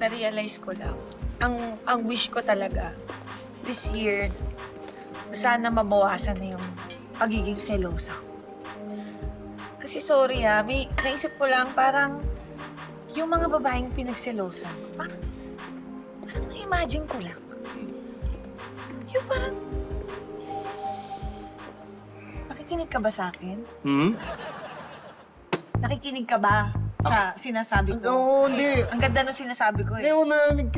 na-realize ko lang, ang wish ko talaga, this year, sana mabawasan na yung pagiging selosa ko. Kasi sorry may naisip ko lang parang yung mga babaeng pinagselosan, parang na-imagine ko lang. Yung parang, nakikinig ka ba sa akin? Nakikinig ka ba sa sinasabi ko? Oo, hindi. Ang ganda nung sinasabi ko Hindi, narinig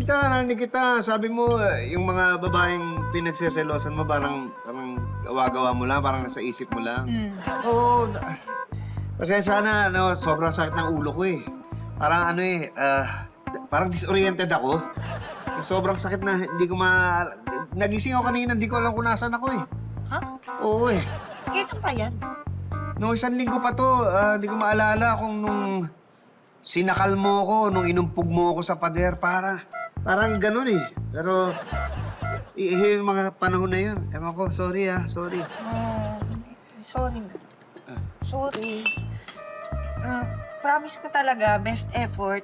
kita. Sabi mo, yung mga babaeng pinagseselosan mo, parang gawa-gawa mo lang, parang nasa isip mo lang. Oo. Pasensya na, sobrang sakit ng ulo ko eh. Parang parang disoriented ako. Sobrang sakit na hindi ko nagising ako kanina, hindi ko alam kung nasaan ako eh. Ha? Oo eh. Kailan pa yan? Noong 1 linggo pa to, hindi ko maalala kung nung sinakal mo ko, nung inumpog mo ako sa pader, parang ganun eh. Pero, yung mga panahon na yun, ewan ko, sorry. Sorry na. Sorry. Promise ko talaga, best effort,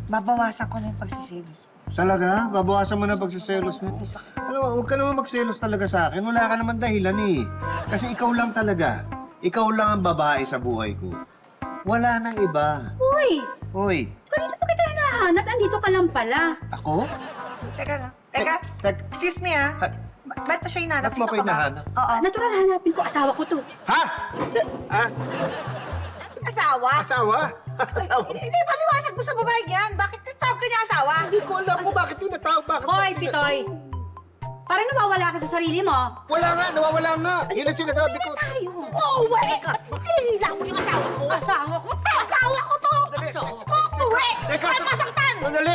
babawasan ko na yung pagsiselos. Talaga? Babawasan mo na pagsiselos mo? Ano, huwag ka naman magselos talaga sa akin. Wala ka naman dahilan eh. Kasi ikaw lang talaga. Ikaw lang ang babae sa buhay ko. Wala nang iba. Uy! Hoy, Kanina pa kita hinahanap? Andito ka lang pala. ako? Teka lang. Teka, excuse me ba't pa siya hinahanap? Ba't mo ako Sino ka ba? hinahanap? Oo. Natural hanapin ko. Asawa ko to. Ha? Asawa? Asawa? Asawa? Hindi, paliwanag mo sa babae yan. Bakit tawag ka niya asawa? Hindi ko alam kung bakit tinatawag. Hoy, Pitoy! Parang nawawala ka sa sarili mo. Wala nga, nawawala nga. Yun ang sinasabi ko. Tayo. Uuwi ka! Hinihila mo yung asawa ko! Asawa ko? Asawa ko to! Asawa ko. Uuwi! Teka, Ay, masaktan! Sandali.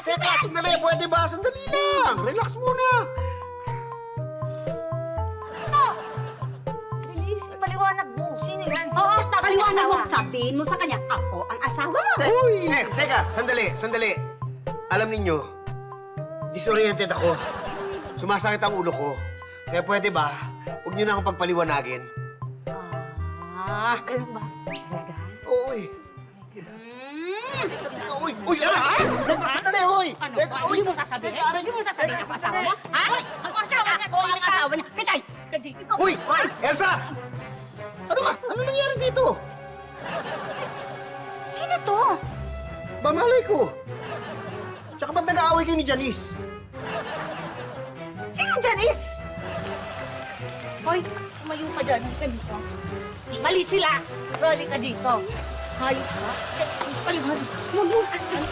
Teka, sandali. Pwede ba? Sandali lang. Relax muna. Bilis, paliwanag mo. Sino yan? Oo, Bakit tawag niya paliwanag mo. asawa? Sabihin mo sa kanya, ako ang asawa mo. Teka, sandali. Alam ninyo, disoriented ako. Sumasakit ang ulo ko. Kaya pwede ba, huwag niyo na akong pagpaliwanagin? Ganun ba? Talaga? Oo, eh. Uy, sandali, hoy! Ano ba? Hindi mo sasabihin? Hindi mo sasabihin ako asawa mo? Ha? Ako asawa niya. Ako ang asawa niya. Pitay! Uy! Elsa! Ano ba? Ano nangyari dito? Sino to? Bamalay ko. Tsaka ba't nag-aaway kayo ni Janice? Sino Janice? Hoy, tumayo ka dyan. Ganito. Mali sila. Rolly ka dito. Hayop ka. Paliwanag. Huwag mo.